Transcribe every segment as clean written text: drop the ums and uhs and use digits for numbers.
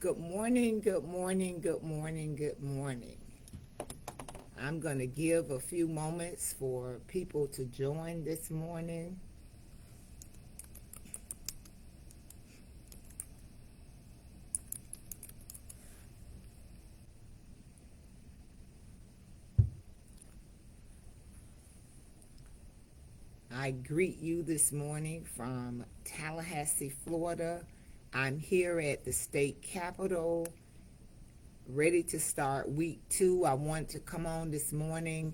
Good morning, good morning, good morning, good morning. I'm going to give a few moments for people to join this morning. I greet you this morning from Tallahassee, Florida. I'm here at the state capitol, ready to start week 2. I want to come on this morning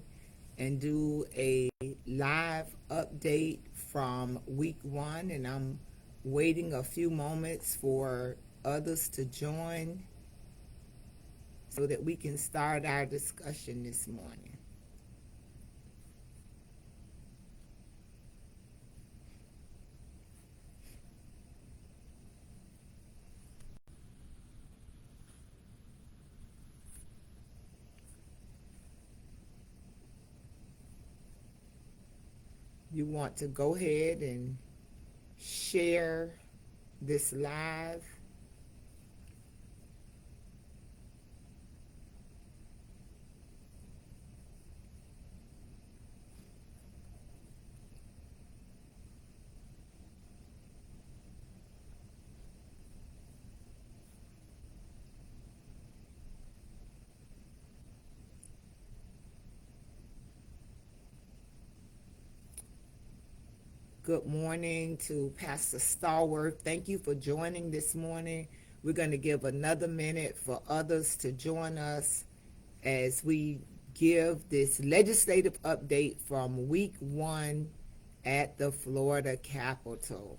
and do a live update from week 1, and I'm waiting a few moments for others to join so that we can start our discussion this morning. You want to go ahead and share this live. Good morning to Pastor Stallworth. Thank you for joining this morning. We're going to give another minute for others to join us as we give this legislative update from week 1 at the Florida Capitol.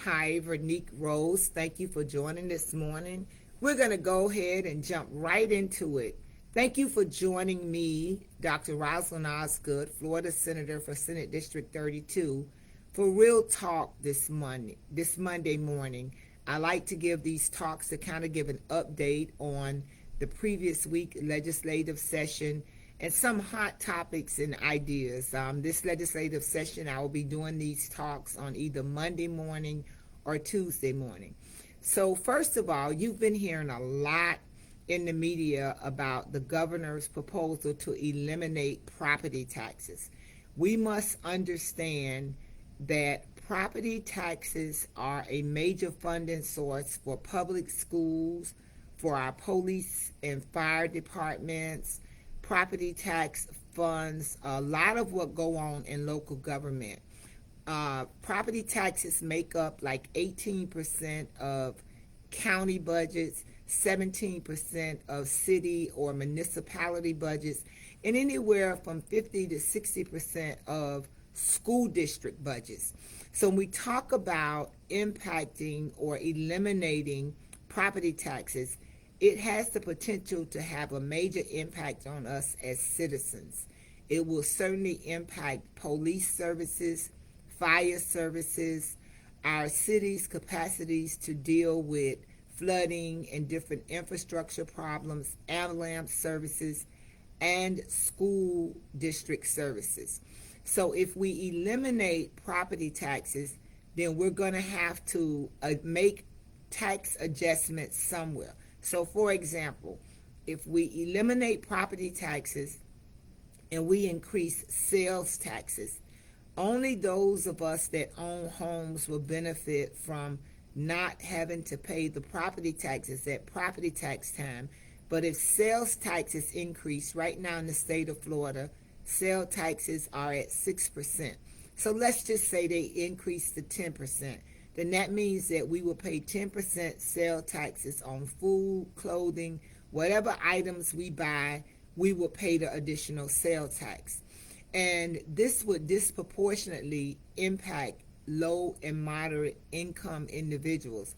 Hi, Vernique Rose. Thank you for joining this morning. We're going to go ahead and jump right into it. Thank you for joining me, Dr. Rosalind Osgood, Florida Senator for Senate District 32, for Real Talk this Monday morning. I like to give these talks to kind of give an update on the previous week legislative session and some hot topics and ideas. This legislative session, I will be doing these talks on either Monday morning or Tuesday morning. So first of all, you've been hearing a lot in the media about the governor's proposal to eliminate property taxes. We must understand that property taxes are a major funding source for public schools, for our police and fire departments. Property tax funds a lot of what go on in local government. Property taxes make up like 18% of county budgets, 17% of city or municipality budgets, and anywhere from 50 to 60% of school district budgets. So when we talk about impacting or eliminating property taxes, it has the potential to have a major impact on us as citizens. It will certainly impact police services, fire services, our city's capacities to deal with flooding and different infrastructure problems, ambulance services, and school district services. So if we eliminate property taxes, then we're going to have to make tax adjustments somewhere. So for example, if we eliminate property taxes and we increase sales taxes, only those of us that own homes will benefit from not having to pay the property taxes at property tax time. But if sales taxes increase, right now in the state of Florida, sales taxes are at 6%. So let's just say they increase to 10%. Then that means that we will pay 10% sales taxes on food, clothing, whatever items we buy, we will pay the additional sales tax. And this would disproportionately impact low and moderate income individuals.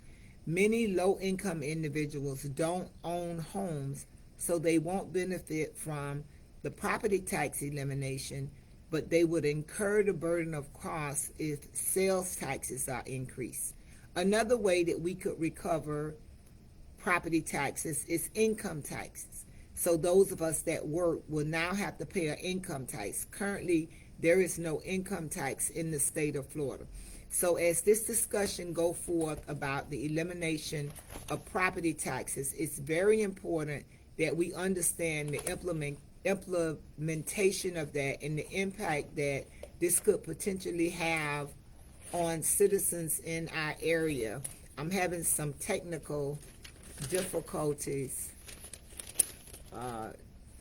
Many low income individuals don't own homes, so they won't benefit from the property tax elimination, but they would incur the burden of costs if sales taxes are increased. Another way that we could recover property taxes, it's income taxes. So those of us that work will now have to pay an income tax. Currently, there is no income tax in the state of Florida. So as this discussion go forth about the elimination of property taxes, it's very important that we understand the implementation of that and the impact that this could potentially have on citizens in our area. I'm having some technical difficulties.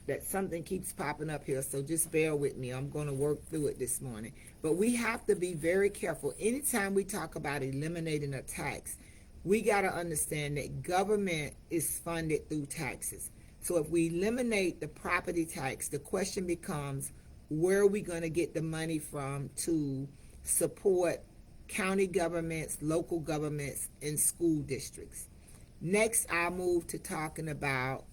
That something keeps popping up here, so just bear with me. I'm going to work through it this morning. But we have to be very careful. Anytime we talk about eliminating a tax, we got to understand that government is funded through taxes. So if we eliminate the property tax, the question becomes, where are we going to get the money from to support county governments, local governments, and school districts? Next, I'll move to talking about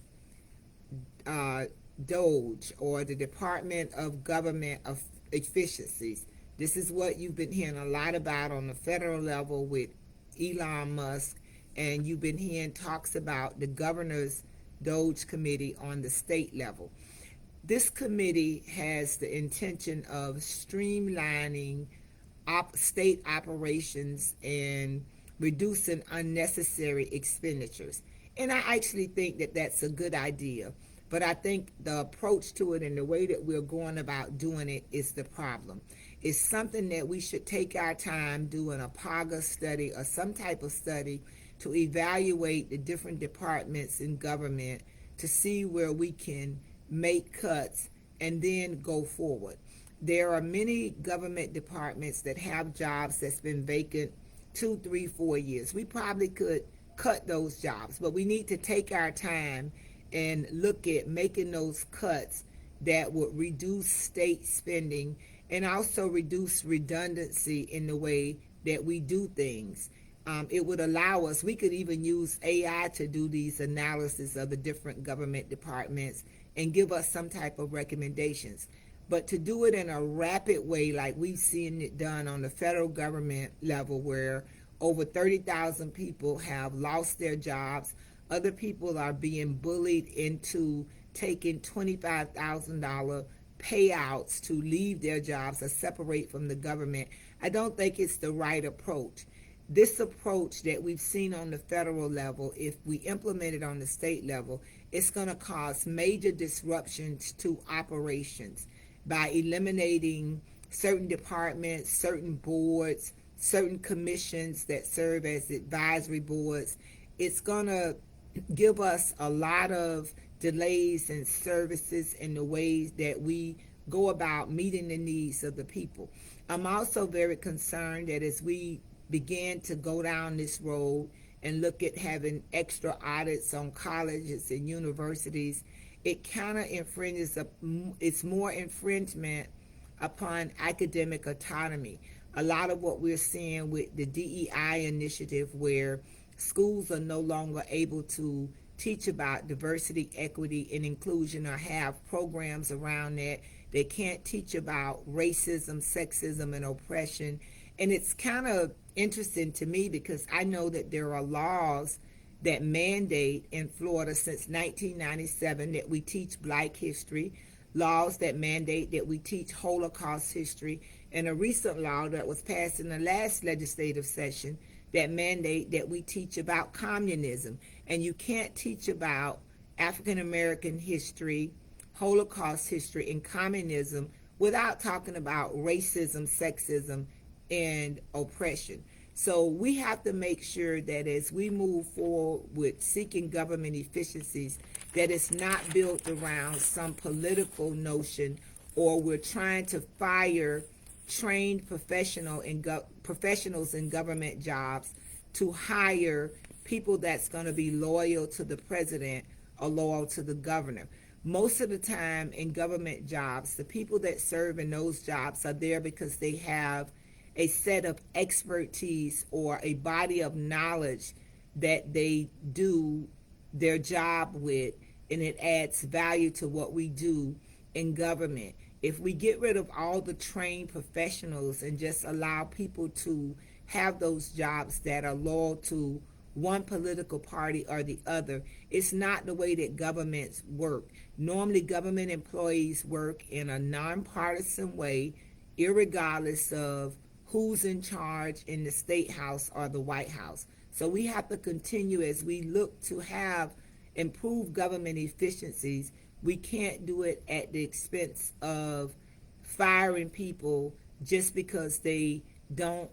DOGE, or the Department of Government of Efficiencies. This is what you've been hearing a lot about on the federal level with Elon Musk, and you've been hearing talks about the governor's DOGE committee on the state level. This committee has the intention of streamlining state operations and reducing unnecessary expenditures. And I actually think that that's a good idea. But I think the approach to it and the way that we're going about doing it is the problem. It's something that we should take our time doing a PAGA study or some type of study to evaluate the different departments in government to see where we can make cuts and then go forward. There are many government departments that have jobs that's been vacant 2, 3, 4 years. We probably could cut those jobs, but we need to take our time and look at making those cuts that would reduce state spending and also reduce redundancy in the way that we do things. It would allow us, we could even use AI to do these analysis of the different government departments and give us some type of recommendations. But to do it in a rapid way, like we've seen it done on the federal government level, where over 30,000 people have lost their jobs, other people are being bullied into taking $25,000 payouts to leave their jobs or separate from the government. I don't think it's the right approach. This approach that we've seen on the federal level, if we implement it on the state level, it's going to cause major disruptions to operations by eliminating certain departments, certain boards, certain commissions that serve as advisory boards. It's going to give us a lot of delays in services in the ways that we go about meeting the needs of the people. I'm also very concerned that as we begin to go down this road and look at having extra audits on colleges and universities, it kind of infringes, it's more infringement upon academic autonomy. A lot of what we're seeing with the DEI initiative, where schools are no longer able to teach about diversity, equity, and inclusion, or have programs around that. They can't teach about racism, sexism, and oppression. And it's kind of interesting to me because I know that there are laws that mandate in Florida since 1997 that we teach Black history, laws that mandate that we teach Holocaust history, and a recent law that was passed in the last legislative session that mandate that we teach about communism. And you can't teach about African American history, Holocaust history, and communism without talking about racism, sexism, and oppression. So we have to make sure that as we move forward with seeking government efficiencies, that it's not built around some political notion, or we're trying to fire trained professionals in government jobs to hire people that's going to be loyal to the president or loyal to the governor. Most of the time in government jobs, the people that serve in those jobs are there because they have a set of expertise or a body of knowledge that they do their job with, and it adds value to what we do in government. If we get rid of all the trained professionals and just allow people to have those jobs that are loyal to one political party or the other. It's not the way that governments work. Normally, government employees work in a nonpartisan way, irregardless of who's in charge in the state house or the White House. So we have to continue as we look to have improved government efficiencies. We can't do it at the expense of firing people just because they don't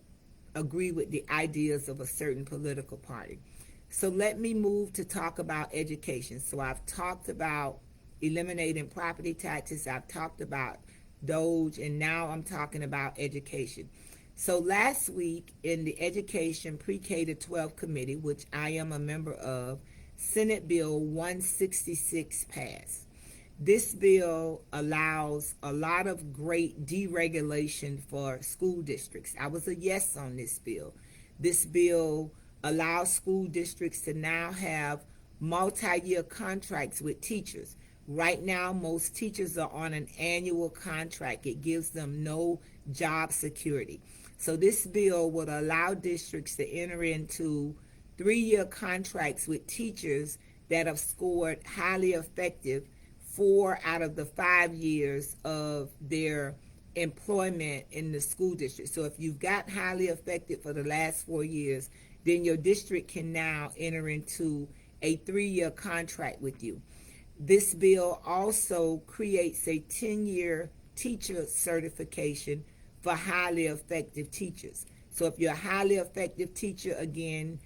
agree with the ideas of a certain political party. So let me move to talk about education. So I've talked about eliminating property taxes, I've talked about Doge, and now I'm talking about education. So last week in the Education Pre-K to 12 Committee, which I am a member of, Senate Bill 166 passed. This bill allows a lot of great deregulation for school districts. I was a yes on this bill. This bill allows school districts to now have multi-year contracts with teachers. Right now, most teachers are on an annual contract. It gives them no job security. So this bill would allow districts to enter into 3-year contracts with teachers that have scored highly effective 4 out of the 5 years of their employment in the school district. So if you've got highly effective for the last 4 years, then your district can now enter into a 3-year contract with you. This bill also creates a 10-year teacher certification for highly effective teachers. So if you're a highly effective teacher, again,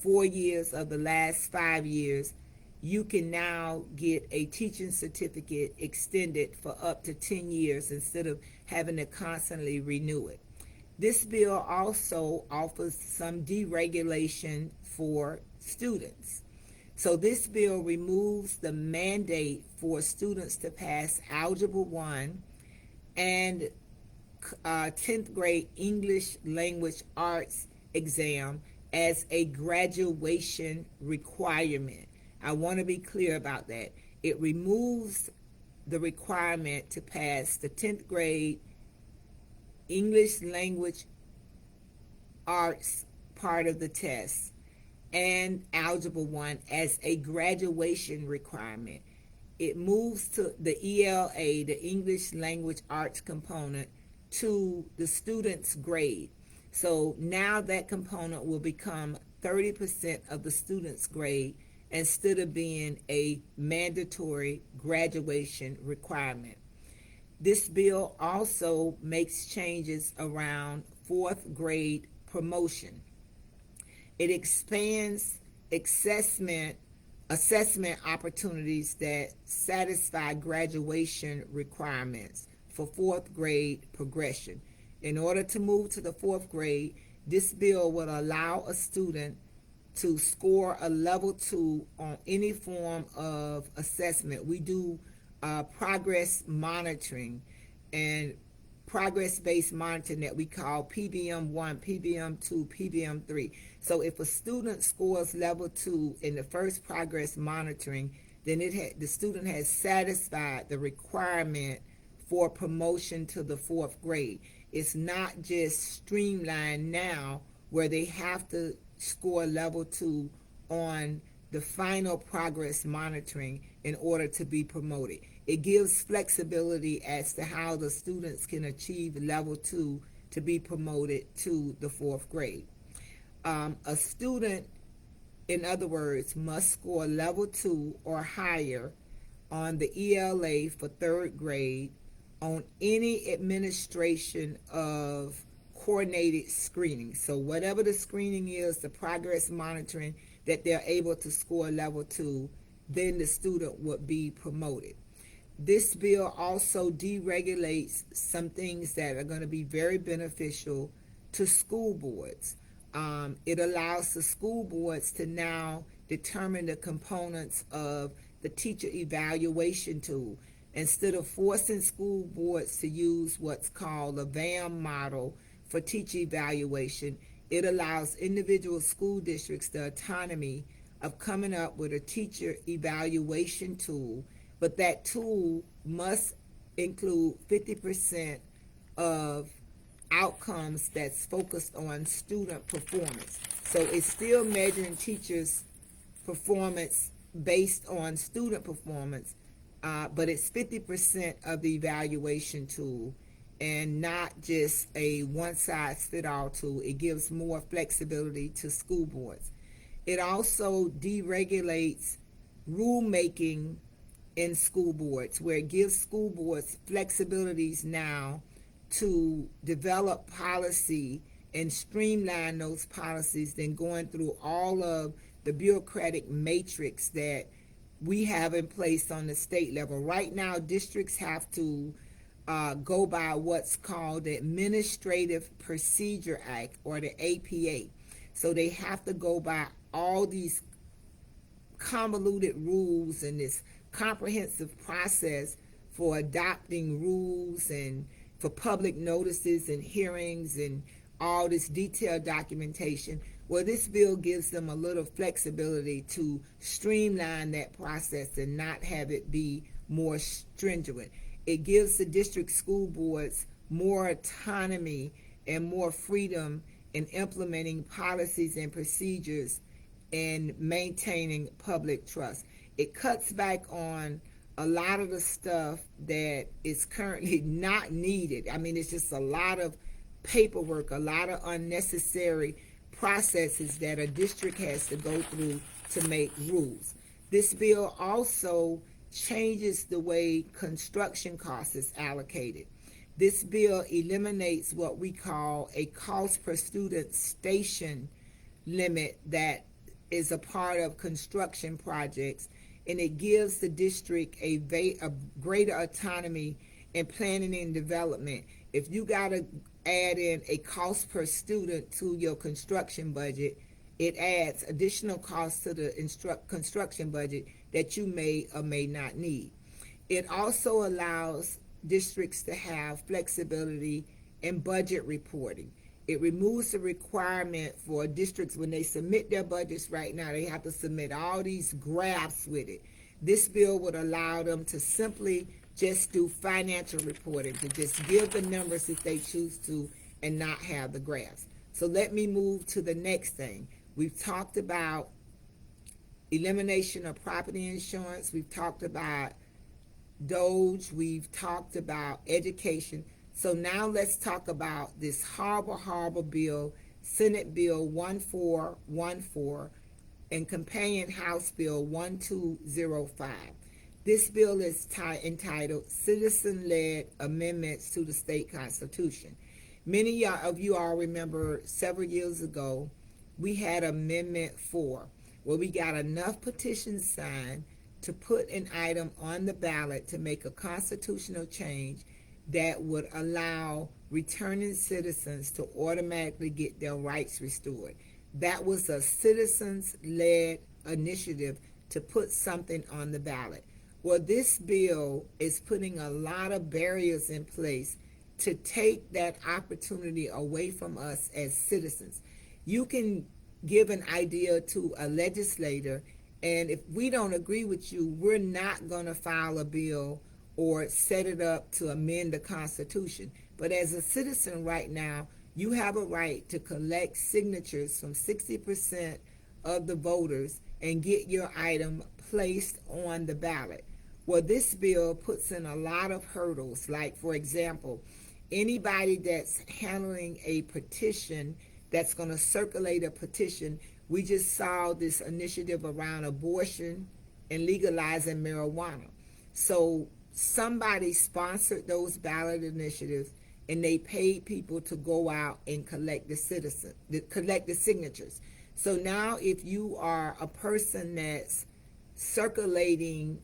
4 years of the last 5 years, you can now get a teaching certificate extended for up to 10 years instead of having to constantly renew it. This bill also offers some deregulation for students. So this bill removes the mandate for students to pass Algebra 1 and 10th grade English Language Arts exam as a graduation requirement. I want to be clear about that. It removes the requirement to pass the 10th grade English Language Arts part of the test and Algebra 1 as a graduation requirement. It moves to the ELA, the English Language Arts component, to the student's grade. So now that component will become 30% of the student's grade instead of being a mandatory graduation requirement. This bill also makes changes around 4th grade promotion. It expands assessment opportunities that satisfy graduation requirements for 4th grade progression. In order to move to the 4th grade, this bill would allow a student to score a level 2 on any form of assessment. We do progress monitoring and progress-based monitoring that we call PBM1, PBM2, PBM3. So if a student scores level 2 in the first progress monitoring, then the student has satisfied the requirement for promotion to the 4th grade. It's not just streamlined now where they have to score level 2 on the final progress monitoring in order to be promoted. It gives flexibility as to how the students can achieve level 2 to be promoted to the 4th grade. A student, in other words, must score level 2 or higher on the ELA for 3rd grade on any administration of coordinated screening. So whatever the screening is, the progress monitoring, that they're able to score level 2, then the student would be promoted. This bill also deregulates some things that are going to be very beneficial to school boards. It allows the school boards to now determine the components of the teacher evaluation tool. Instead of forcing school boards to use what's called a VAM model for teacher evaluation, it allows individual school districts the autonomy of coming up with a teacher evaluation tool, but that tool must include 50% of outcomes that's focused on student performance. So it's still measuring teachers' performance based on student performance, but it's 50% of the evaluation tool and not just a one-size-fit-all tool. It gives more flexibility to school boards. It also deregulates rulemaking in school boards, where it gives school boards flexibilities now to develop policy and streamline those policies than going through all of the bureaucratic matrix that we have in place on the state level. Right now, districts have to go by what's called the Administrative Procedure Act, or the APA. So they have to go by all these convoluted rules and this comprehensive process for adopting rules and for public notices and hearings and all this detailed documentation. Well, this bill gives them a little flexibility to streamline that process and not have it be more stringent. It gives the district school boards more autonomy and more freedom in implementing policies and procedures and maintaining public trust. It cuts back on a lot of the stuff that is currently not needed. I mean, it's just a lot of paperwork, a lot of unnecessary processes that a district has to go through to make rules. This bill also changes the way construction cost is allocated. This bill eliminates what we call a cost per student station limit that is a part of construction projects, and it gives the district a greater autonomy in planning and development. If you got to add in a cost per student to your construction budget, it adds additional costs to the construction budget that you may or may not need. It also allows districts to have flexibility in budget reporting. It removes the requirement for districts when they submit their budgets right now, they have to submit all these graphs with it. This bill would allow them to simply just do financial reporting, to just give the numbers if they choose to and not have the graphs. So let me move to the next thing. We've talked about elimination of property insurance. We've talked about Doge. We've talked about education. So now let's talk about this horrible bill, Senate Bill 1414 and companion House Bill 1205. This bill is entitled Citizen-Led Amendments to the State Constitution. Many of you all remember several years ago, we had Amendment 4, where we got enough petitions signed to put an item on the ballot to make a constitutional change that would allow returning citizens to automatically get their rights restored. That was a citizens-led initiative to put something on the ballot. Well, this bill is putting a lot of barriers in place to take that opportunity away from us as citizens. You can give an idea to a legislator, and if we don't agree with you, we're not going to file a bill or set it up to amend the Constitution. But as a citizen right now, you have a right to collect signatures from 60% of the voters and get your item placed on the ballot. Well, this bill puts in a lot of hurdles, like, for example, anybody that's handling a petition that's going to circulate a petition. We just saw this initiative around abortion and legalizing marijuana. So somebody sponsored those ballot initiatives, and they paid people to go out and collect the signatures. So now if you are a person that's circulating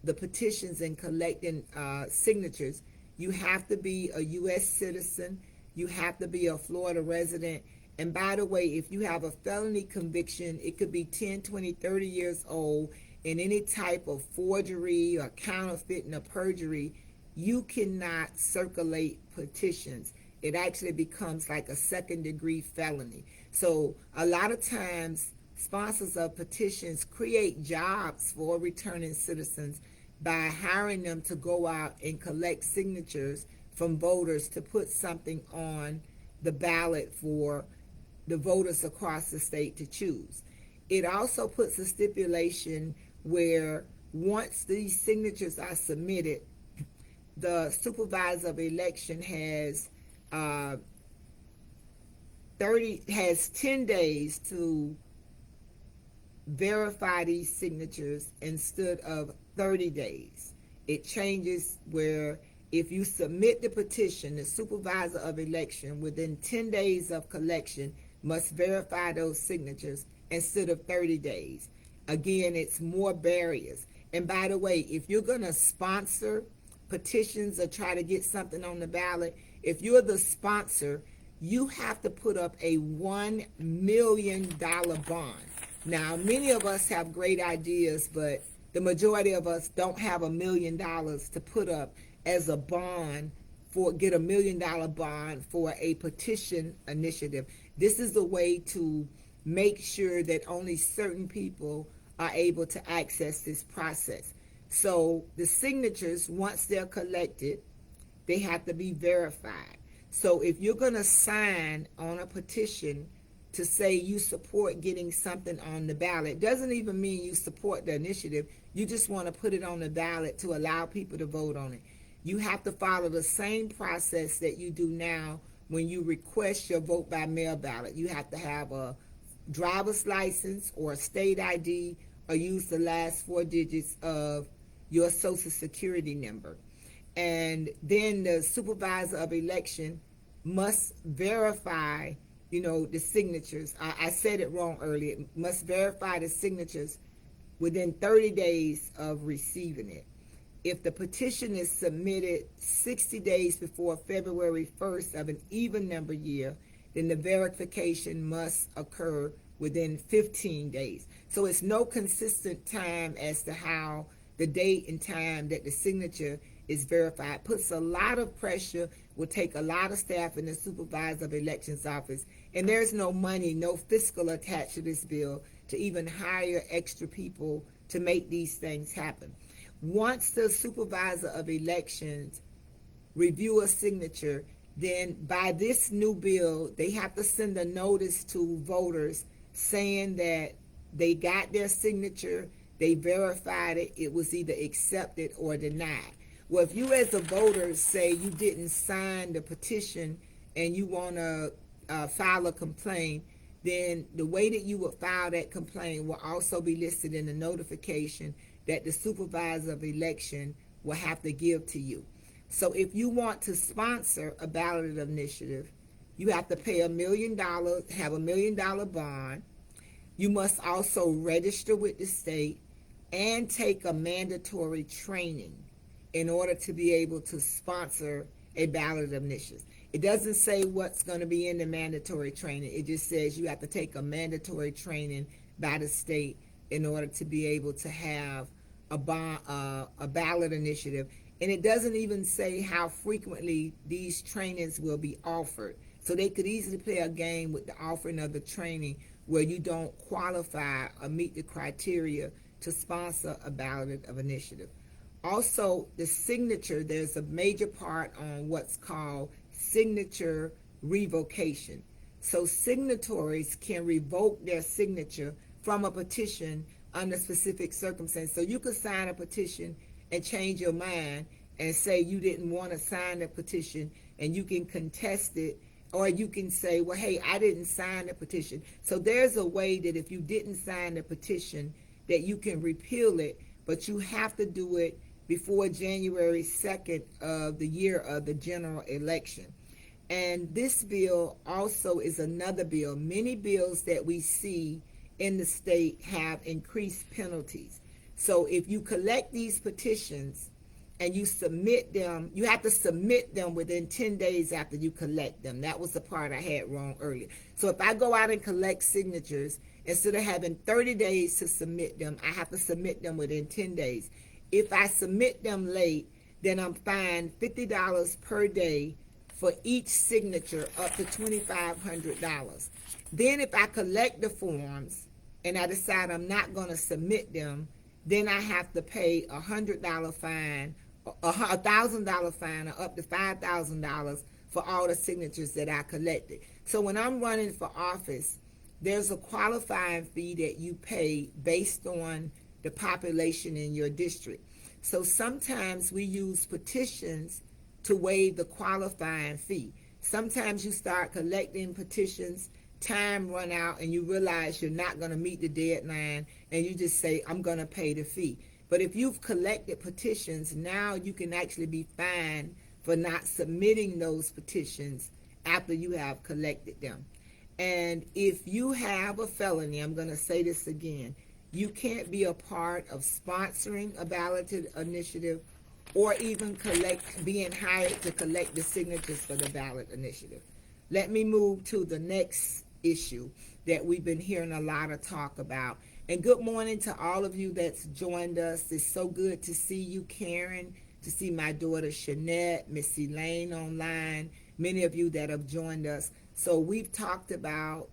the petitions and collecting signatures, you have to be a U.S. citizen, you have to be a Florida resident, and by the way, if you have a felony conviction, it could be 10, 20, 30 years old, in any type of forgery or counterfeiting or perjury, you cannot circulate petitions. It actually becomes like a second-degree felony. So a lot of times, sponsors of petitions create jobs for returning citizens by hiring them to go out and collect signatures from voters to put something on the ballot for the voters across the state to choose. It also puts a stipulation where once these signatures are submitted, the supervisor of election has 10 days to verify these signatures instead of 30 days. It changes where if you submit the petition, the supervisor of election within 10 days of collection must verify those signatures instead of 30 days. Again, it's more barriers. And by the way, if you're going to sponsor petitions or try to get something on the ballot, if you're the sponsor, you have to put up a $1 million bond. Now, many of us have great ideas, but the majority of us don't have $1 million to put up as a bond get $1 million bond for a petition initiative. This is a way to make sure that only certain people are able to access this process. So the signatures, once they're collected, they have to be verified. So if you're going to sign on a petition to say you support getting something on the ballot, doesn't even mean you support the initiative. You just want to put it on the ballot to allow people to vote on it. You have to follow the same process that you do now when you request your vote by mail ballot. You have to have a driver's license or a state ID or use the last 4 digits of your social security number. And then the supervisor of election must verify, the signatures. I said it wrong earlier. Must verify the signatures within 30 days of receiving it. If the petition is submitted 60 days before February 1st of an even number year, then the verification must occur within 15 days. So it's no consistent time as to how the date and time that the signature is verified. It puts a lot of pressure, will take a lot of staff in the supervisor of elections office, and there's no money, no fiscal attached to this bill to even hire extra people to make these things happen. Once the supervisor of elections review a signature, then by this new bill, they have to send a notice to voters saying that they got their signature, they verified it, it was either accepted or denied. Well, if you as a voter say you didn't sign the petition and you want to file a complaint, then the way that you would file that complaint will also be listed in the notification that the supervisor of election will have to give to you. So if you want to sponsor a ballot initiative, you have to pay $1 million, have $1 million bond. You must also register with the state and take a mandatory training in order to be able to sponsor a ballot initiative. It doesn't say what's going to be in the mandatory training. It just says you have to take a mandatory training by the state in order to be able to have a ballot initiative. And it doesn't even say how frequently these trainings will be offered. So they could easily play a game with the offering of the training where you don't qualify or meet the criteria to sponsor a ballot of initiative. Also, the signature, there's a major part on what's called signature revocation. So signatories can revoke their signature from a petition under specific circumstances. So you could sign a petition and change your mind and say you didn't want to sign the petition, and you can contest it, or you can say, well, hey, I didn't sign the petition. So there's a way that if you didn't sign the petition that you can repeal it, but you have to do it before January 2nd of the year of the general election. And this bill also is another bill. Many bills that we see in the state have increased penalties. So if you collect these petitions and you submit them, you have to submit them within 10 days after you collect them. That was the part I had wrong earlier. So if I go out and collect signatures, instead of having 30 days to submit them, I have to submit them within 10 days. If I submit them late, then I'm fined $50 per day for each signature, up to $2,500. Then if I collect the forms and I decide I'm not going to submit them, then I have to pay a $100 fine, a $1,000 fine, or up to $5,000 for all the signatures that I collected. So when I'm running for office, there's a qualifying fee that you pay based on the population in your district. So sometimes we use petitions to waive the qualifying fee. Sometimes you start collecting petitions, time run out, and you realize you're not going to meet the deadline, and you just say, I'm going to pay the fee. But if you've collected petitions, now you can actually be fined for not submitting those petitions after you have collected them. And if you have a felony, I'm going to say this again, you can't be a part of sponsoring a ballot initiative or even being hired to collect the signatures for the ballot initiative. Let me move to the next issue that we've been hearing a lot of talk about. And good morning to all of you that's joined us. It's so good to see you, Karen, to see my daughter, Shanette, Miss Elaine online, many of you that have joined us. So we've talked about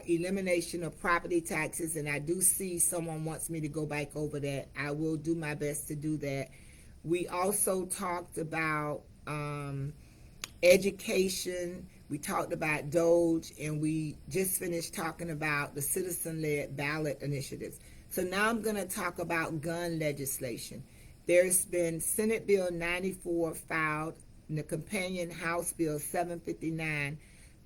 elimination of property taxes, and I do see someone wants me to go back over that. I will do my best to do that. We also talked about education. We talked about Doge, and we just finished talking about the citizen-led ballot initiatives. So now I'm going to talk about gun legislation. There's been Senate Bill 94 filed and the companion House Bill 759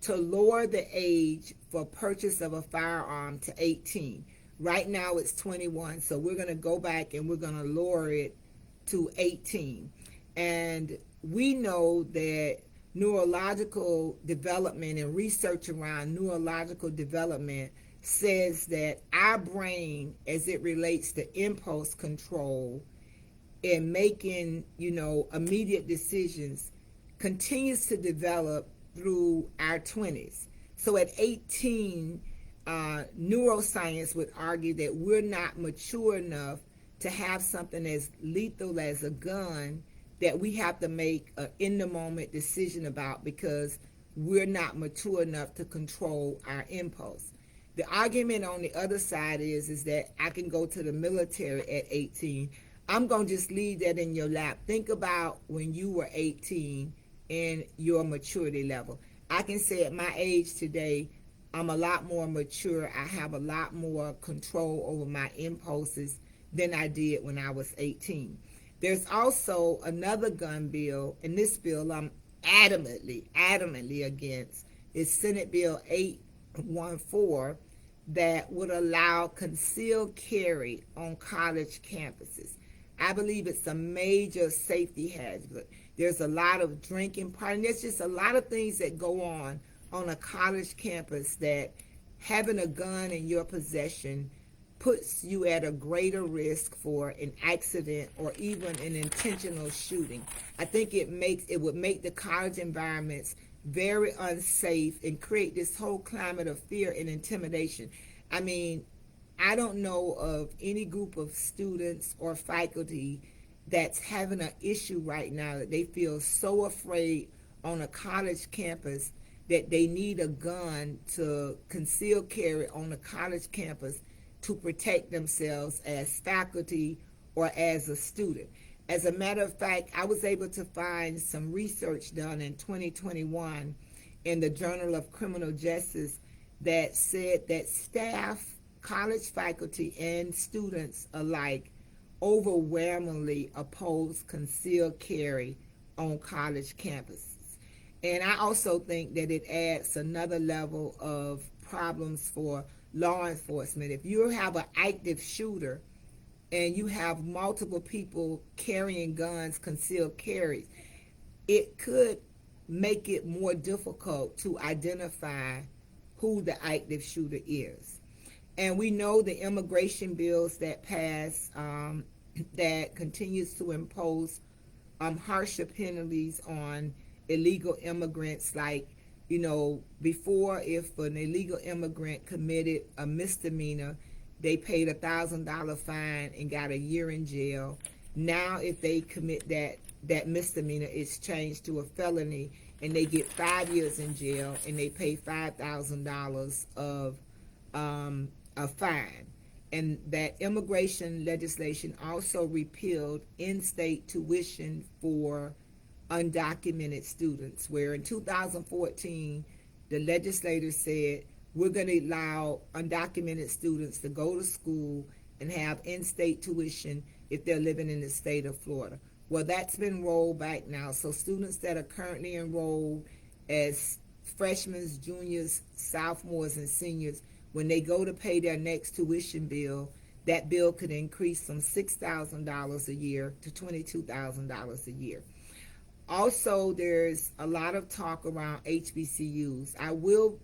to lower the age for purchase of a firearm to 18. Right now it's 21, so we're going to go back and we're going to lower it to 18. And we know that neurological development and research around neurological development says that our brain, as it relates to impulse control and making, immediate decisions, continues to develop through our 20s. So at 18, neuroscience would argue that we're not mature enough to have something as lethal as a gun that we have to make an in-the-moment decision about because we're not mature enough to control our impulse. The argument on the other side is that I can go to the military at 18. I'm going to just leave that in your lap. Think about when you were 18 and your maturity level. I can say at my age today, I'm a lot more mature. I have a lot more control over my impulses than I did when I was 18. There's also another gun bill, and this bill I'm adamantly against. It's Senate Bill 814 that would allow concealed carry on college campuses. I believe it's a major safety hazard. There's a lot of drinking parties. There's just a lot of things that go on a college campus that having a gun in your possession puts you at a greater risk for an accident or even an intentional shooting. I think it would make the college environments very unsafe and create this whole climate of fear and intimidation. I mean, I don't know of any group of students or faculty that's having an issue right now that they feel so afraid on a college campus that they need a gun to conceal carry on a college campus to protect themselves as faculty or as a student. As a matter of fact, I was able to find some research done in 2021 in the Journal of Criminal Justice that said that staff, college faculty, and students alike overwhelmingly oppose concealed carry on college campuses. And I also think that it adds another level of problems for law enforcement. If you have an active shooter and you have multiple people carrying guns, concealed carries, it could make it more difficult to identify who the active shooter is. And we know the immigration bills that pass that continues to impose harsher penalties on illegal immigrants. Like, before, if an illegal immigrant committed a misdemeanor, they paid $1,000 fine and got a year in jail. Now, if they commit that misdemeanor, it's changed to a felony, and they get 5 years in jail, and they pay $5,000 of a fine. And that immigration legislation also repealed in-state tuition for undocumented students, where in 2014 the legislators said we're going to allow undocumented students to go to school and have in-state tuition if they're living in the state of Florida. Well, that's been rolled back now. So students that are currently enrolled as freshmen, juniors, sophomores, and seniors, when they go to pay their next tuition bill, that bill could increase from $6,000 a year to $22,000 a year. Also, there's a lot of talk around HBCUs. I will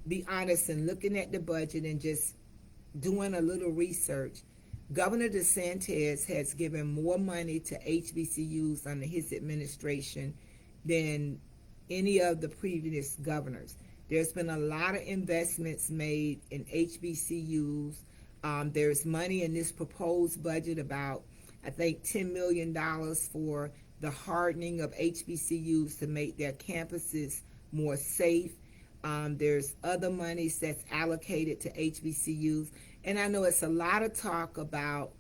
be honest, in looking at the budget and just doing a little research, Governor DeSantis has given more money to HBCUs under his administration than any of the previous governors. There's been a lot of investments made in HBCUs. There's money in this proposed budget, about, I think, $10 million for the hardening of HBCUs to make their campuses more safe. There's other monies that's allocated to HBCUs. And I know it's a lot of talk about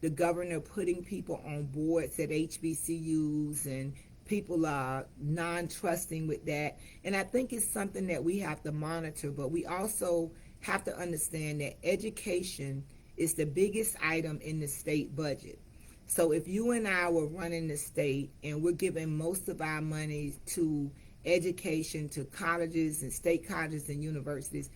the governor putting people on boards at HBCUs, and people are non-trusting with that. And I think it's something that we have to monitor, but we also have to understand that education is the biggest item in the state budget. So if you and I were running the state and we're giving most of our money to education, to colleges and state colleges and universities,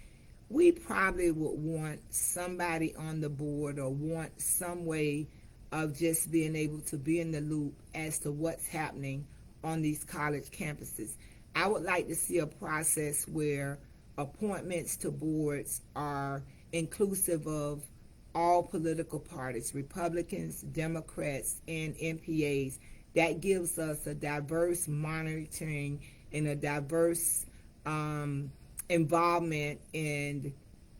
we probably would want somebody on the board or want some way of just being able to be in the loop as to what's happening on these college campuses. I would like to see a process where appointments to boards are inclusive of all political parties, Republicans, Democrats, and MPAs. That gives us a diverse monitoring and a diverse involvement in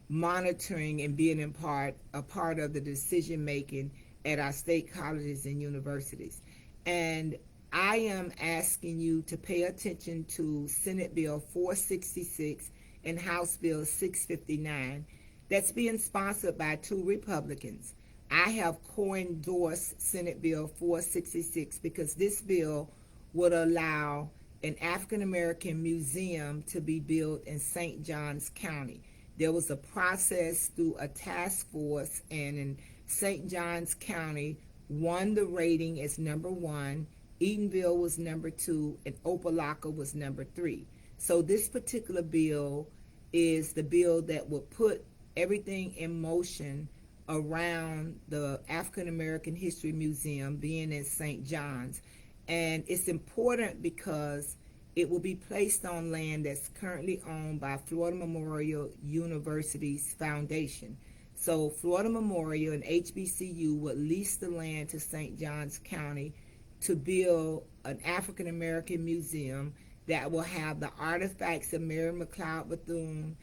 monitoring and being a part of the decision making at our state colleges and universities. And I am asking you to pay attention to Senate Bill 466 and House Bill 659 that's being sponsored by two Republicans. I have co-endorsed Senate Bill 466 because this bill would allow an African American museum to be built in St. Johns County. There was a process through a task force, and in St. Johns County won the rating as number 1, Eatonville was number 2, and Opelika was number 3. So this particular bill is the bill that will put everything in motion around the African American History Museum being in St. John's. And it's important because it will be placed on land that's currently owned by Florida Memorial University's foundation. So Florida Memorial and HBCU would lease the land to St. Johns County to build an African American museum that will have the artifacts of Mary McLeod Bethune,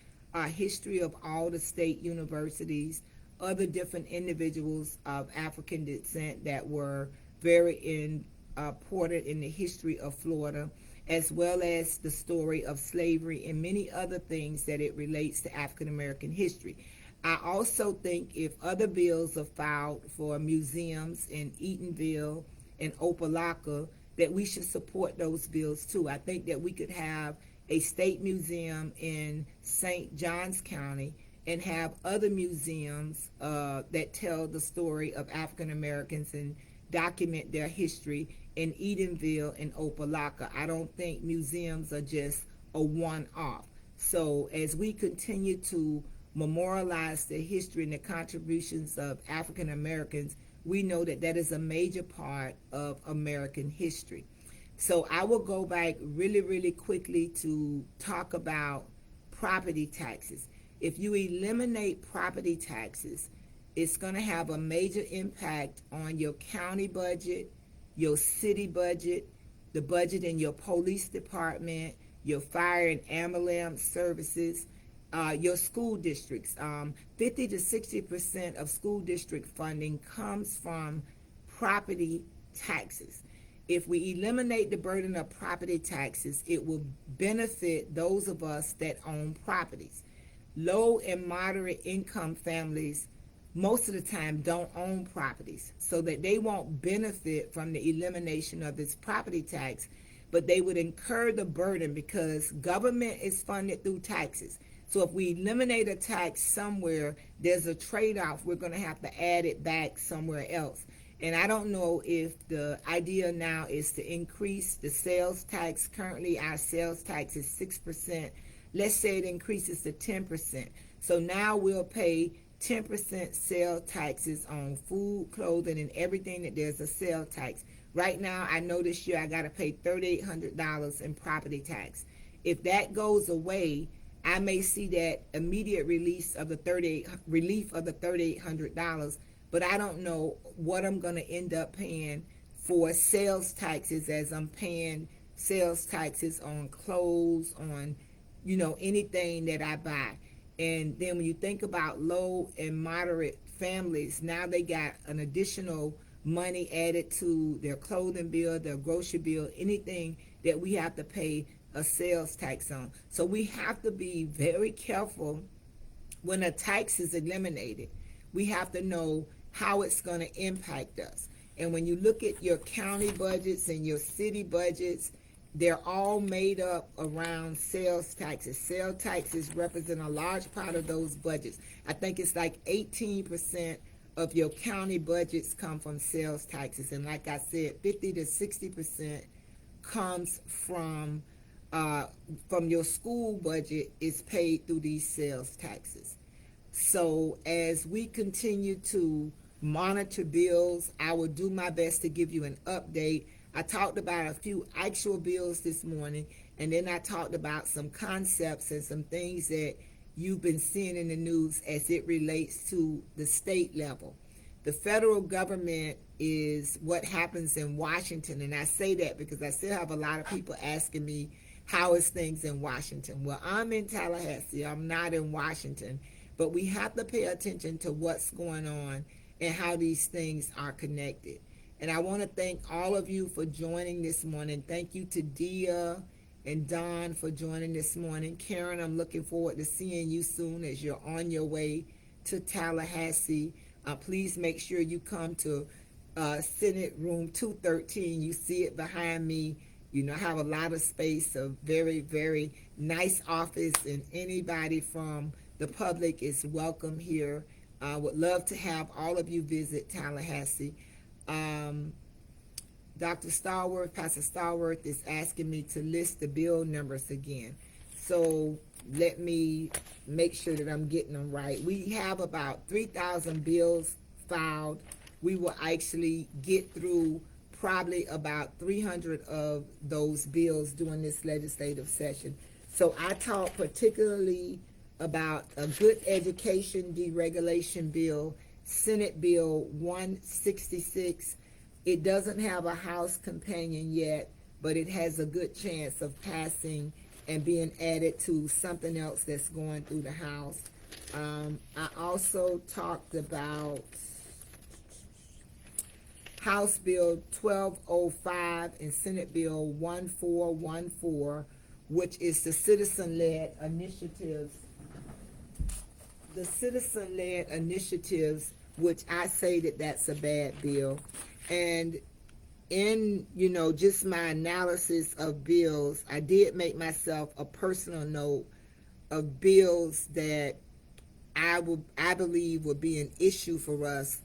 history of all the state universities, other different individuals of African descent that were very important in the history of Florida, as well as the story of slavery and many other things that it relates to African American history. I also think if other bills are filed for museums in Eatonville and Opelika, that we should support those bills too. I think that we could have a state museum in St. Johns County and have other museums that tell the story of African Americans and document their history in Eatonville and Opelika. I don't think museums are just a one-off. So as we continue to memorialize the history and the contributions of African Americans, we know that that is a major part of American history. So I will go back really, really quickly to talk about property taxes. If you eliminate property taxes, it's going to have a major impact on your county budget, your city budget, the budget in your police department, your fire and ambulance services, your school districts. 50 to 60% of school district funding comes from property taxes. If we eliminate the burden of property taxes, it will benefit those of us that own properties. Low and moderate income families most of the time don't own properties, so that they won't benefit from the elimination of this property tax. but they would incur the burden because government is funded through taxes. So if we eliminate a tax somewhere, there's a trade-off. We're going to have to add it back somewhere else. And I don't know if the idea now is to increase the sales tax. Currently, our sales tax is 6%. Let's say it increases to 10%. So now we'll pay 10% sales taxes on food, clothing, and everything that there's a sales tax. Right now, I know this year I got to pay $3,800 in property tax. If that goes away, I may see that immediate release of the $3,800, but I don't know what I'm going to end up paying for sales taxes, as I'm paying sales taxes on clothes, on anything that I buy. And then when you think about low and moderate families, now they got an additional money added to their clothing bill, their grocery bill, anything that we have to pay a sales tax on. So we have to be very careful when a tax is eliminated. We have to know how it's going to impact us. And when you look at your county budgets and your city budgets, they're all made up around sales taxes. Sales taxes represent a large part of those budgets. I think it's like 18% of your county budgets come from sales taxes. And like I said, 50 to 60% comes from your school budget, is paid through these sales taxes. So as we continue to monitor bills, I will do my best to give you an update. I talked about a few actual bills this morning, and then I talked about some concepts and some things that you've been seeing in the news as it relates to the state level. The federal government is what happens in Washington, and I say that because I still have a lot of people asking me, how is things in Washington? Well, I'm in Tallahassee. I'm not in Washington. But we have to pay attention to what's going on and how these things are connected. And I want to thank all of you for joining this morning. Thank you to Dia and Don for joining this morning. Karen, I'm looking forward to seeing you soon as you're on your way to Tallahassee. Please make sure you come to Senate Room 213. You see it behind me. I have a lot of space, a very, very nice office, and anybody from the public is welcome here. I would love to have all of you visit Tallahassee. Dr. Starworth, Pastor Starworth is asking me to list the bill numbers again. So let me make sure that I'm getting them right. We have about 3,000 bills filed. We will actually get through probably about 300 of those bills during this legislative session. So I talked particularly about a good education deregulation bill, Senate Bill 166. It doesn't have a House companion yet, but it has a good chance of passing and being added to something else that's going through the House. I also talked about House Bill 1205 and Senate Bill 1414, which is the citizen-led initiatives. The citizen-led initiatives, which I say that that's a bad bill. And in, just my analysis of bills, I did make myself a personal note of bills that I believe will be an issue for us,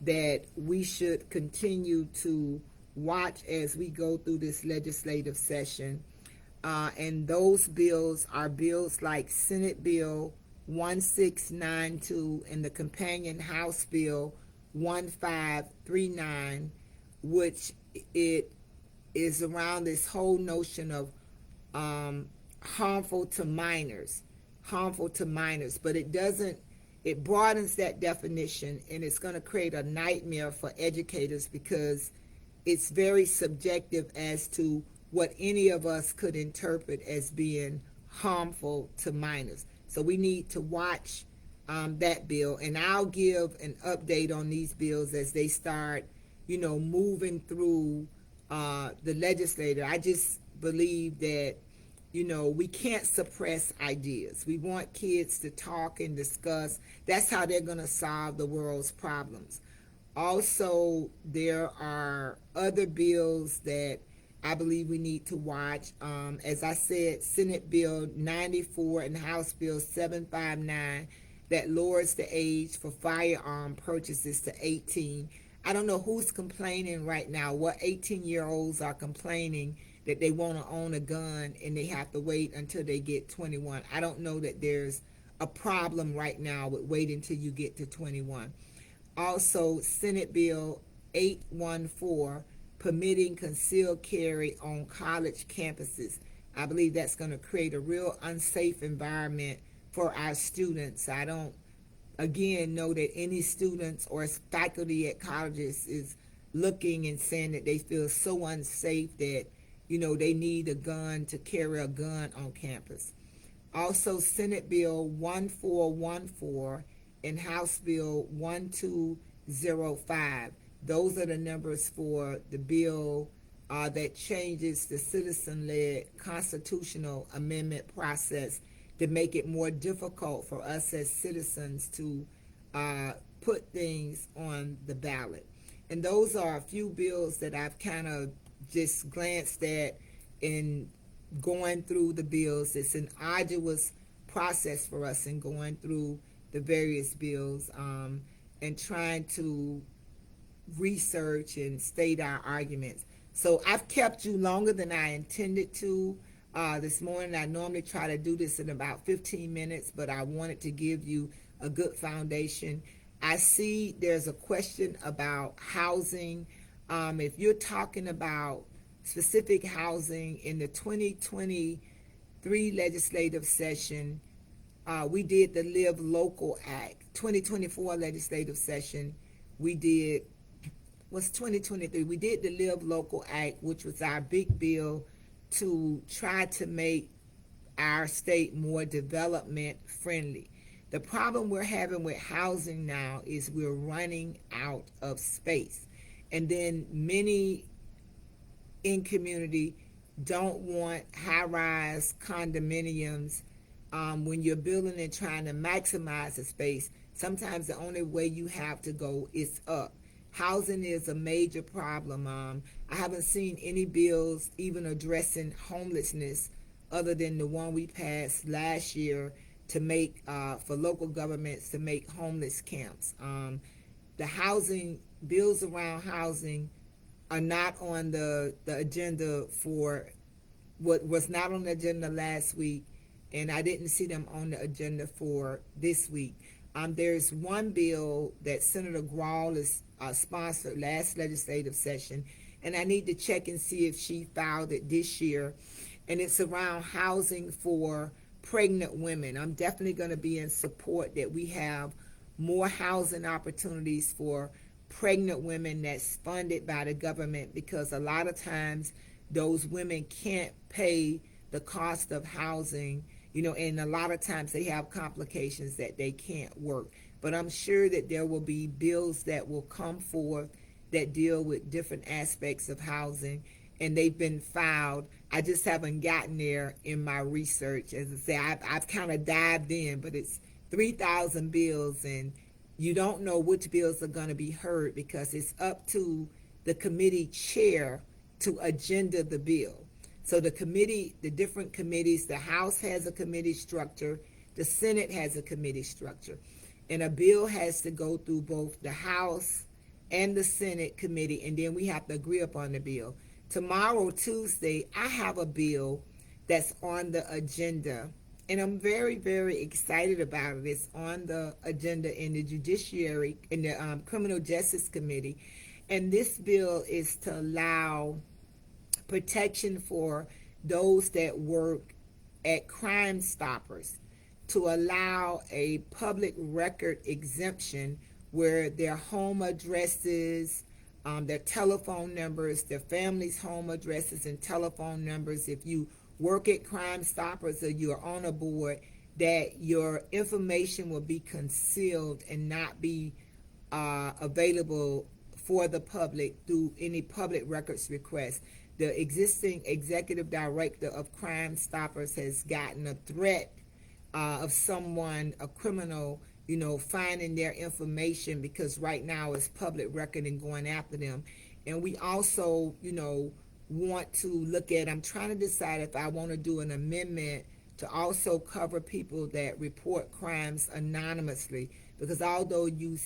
that we should continue to watch as we go through this legislative session. And those bills are bills like Senate Bill 1692 and the companion House Bill 1539, which it is around this whole notion of harmful to minors, but it broadens that definition, and it's going to create a nightmare for educators because it's very subjective as to what any of us could interpret as being harmful to minors. So we need to watch that bill, and I'll give an update on these bills as they start, moving through the legislature. I just believe that, we can't suppress ideas. We want kids to talk and discuss. That's how they're going to solve the world's problems. Also, there are other bills that I believe we need to watch. As I said, Senate Bill 94 and House Bill 759 that lowers the age for firearm purchases to 18. I don't know who's complaining right now. What 18-year-olds are complaining that they want to own a gun and they have to wait until they get 21. I don't know that there's a problem right now with waiting till you get to 21. Also, Senate Bill 814 permitting concealed carry on college campuses. I believe that's going to create a real unsafe environment for our students. I don't, again, know that any students or faculty at colleges is looking and saying that they feel so unsafe that, they need a gun to carry a gun on campus. Also, Senate Bill 1414 and House Bill 1205. Those are the numbers for the bill that changes the citizen-led constitutional amendment process to make it more difficult for us as citizens to put things on the ballot. And those are a few bills that I've kind of just glanced at in going through the bills. It's an arduous process for us in going through the various bills and trying to research and state our arguments. So I've kept you longer than I intended to this morning. I normally try to do this in about 15 minutes, but I wanted to give you a good foundation. I see there's a question about housing. If you're talking about specific housing in the 2023 legislative session, we did the Live Local Act. 2024 legislative session, we did, was 2023, we did the Live Local Act, which was our big bill to try to make our state more development friendly. The problem we're having with housing now is we're running out of space. And then many in community don't want high-rise condominiums. When you're building and trying to maximize the space, sometimes the only way you have to go is up. Housing is a major problem. I haven't seen any bills even addressing homelessness other than the one we passed last year to make for local governments to make homeless camps. The housing bills around housing are not on the agenda for what was not on the agenda last week, and I didn't see them on the agenda for this week. There's one bill that Senator Grawl is sponsored last legislative session, and I need to check and see if she filed it this year, and it's around housing for pregnant women. I'm definitely going to be in support that we have more housing opportunities for pregnant women that's funded by the government, because a lot of times those women can't pay the cost of housing, and a lot of times they have complications that they can't work. But I'm sure that there will be bills that will come forth that deal with different aspects of housing, and they've been filed. I just haven't gotten there in my research. As I say, I've kind of dived in, but it's 3,000 bills, and you don't know which bills are going to be heard because it's up to the committee chair to agenda the bill. So the committee, the different committees, the House has a committee structure, the Senate has a committee structure, and a bill has to go through both the House and the Senate committee, and then we have to agree upon the bill. Tomorrow, Tuesday, I have a bill that's on the agenda, and I'm very, very excited about it. It's on the agenda in the Judiciary, in the Criminal Justice Committee, and this bill is to allow protection for those that work at Crime Stoppers, to allow a public record exemption where their home addresses, their telephone numbers, their family's home addresses and telephone numbers, if you work at Crime Stoppers or you're on a board, that your information will be concealed and not be available for the public through any public records request. The existing executive director of Crime Stoppers has gotten a threat of someone, a criminal, finding their information, because right now it's public record and going after them. And we also, want to look at, I'm trying to decide if I want to do an amendment to also cover people that report crimes anonymously, because although they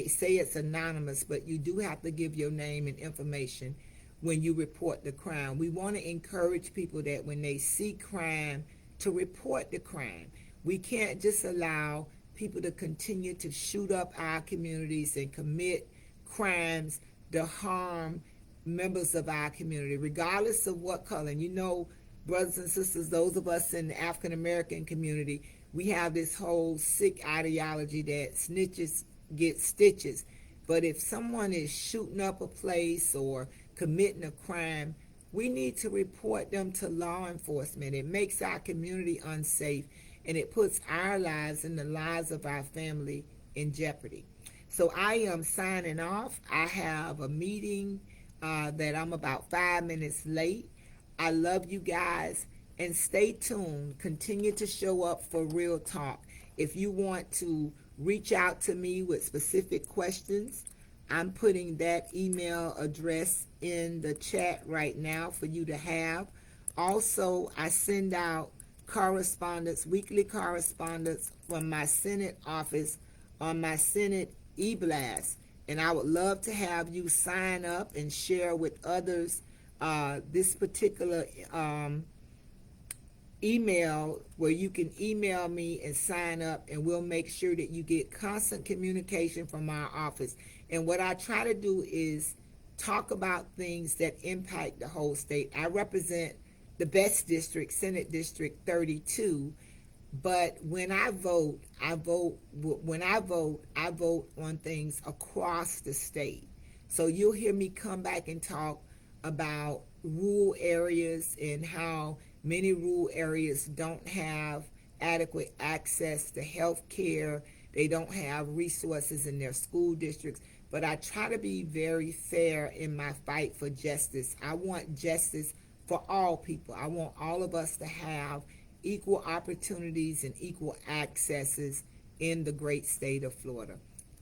say it's anonymous, but you do have to give your name and information when you report the crime. We want to encourage people that when they see crime, to report the crime. We can't just allow people to continue to shoot up our communities and commit crimes to harm members of our community, regardless of what color. And you know, brothers and sisters, those of us in the African American community, we have this whole sick ideology that snitches get stitches. But if someone is shooting up a place or committing a crime, we need to report them to law enforcement. It makes our community unsafe, and it puts our lives and the lives of our family in jeopardy. So I am signing off. I have a meeting that I'm about 5 minutes late. I love you guys, and stay tuned. Continue to show up for Real Talk. If you want to reach out to me with specific questions, I'm putting that email address in the chat right now for you to have. Also, I send out correspondence, weekly correspondence from my Senate office on my Senate e-blast. And I would love to have you sign up and share with others this particular email, where you can email me and sign up, and we'll make sure that you get constant communication from our office. And what I try to do is talk about things that impact the whole state. I represent the best district, Senate District 32, but when I vote, I vote on things across the state. So you'll hear me come back and talk about rural areas and how many rural areas don't have adequate access to health care. They don't have resources in their school districts. But I try to be very fair in my fight for justice. I want justice for all people. I want all of us to have equal opportunities and equal accesses in the great state of Florida.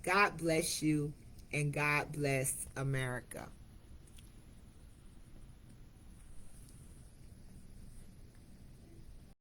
God bless you, and God bless America.